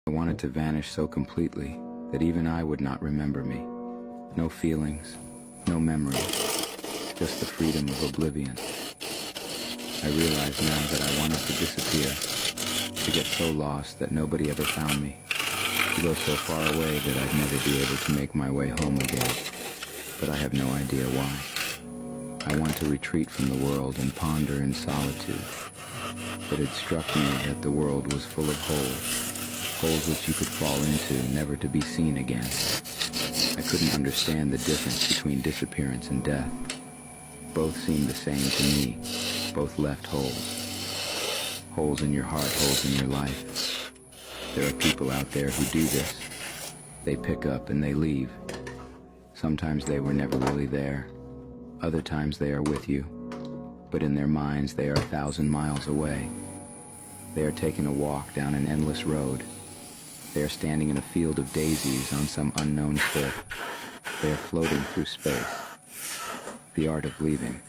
I wanted to vanish so completely that even I would not remember me. No feelings, no memories, just the freedom of oblivion. I realize now that I wanted to disappear, to get so lost that nobody ever found me, to go so far away that I'd never be able to make my way home again. But I have no idea why. I want to retreat from the world and ponder in solitude. But it struck me that the world was full of holes which you could fall into, never to be seen again. I couldn't understand the difference between disappearance and death. Both seemed the same to me, both left holes. Holes in your heart, holes in your life. There are people out there who do this. They pick up and they leave. Sometimes they were never really there. Other times they are with you, but in their minds they are 1,000 miles away. They are taking a walk down an endless road. They are standing in a field of daisies on some unknown trip. They are floating through space. The art of leaving.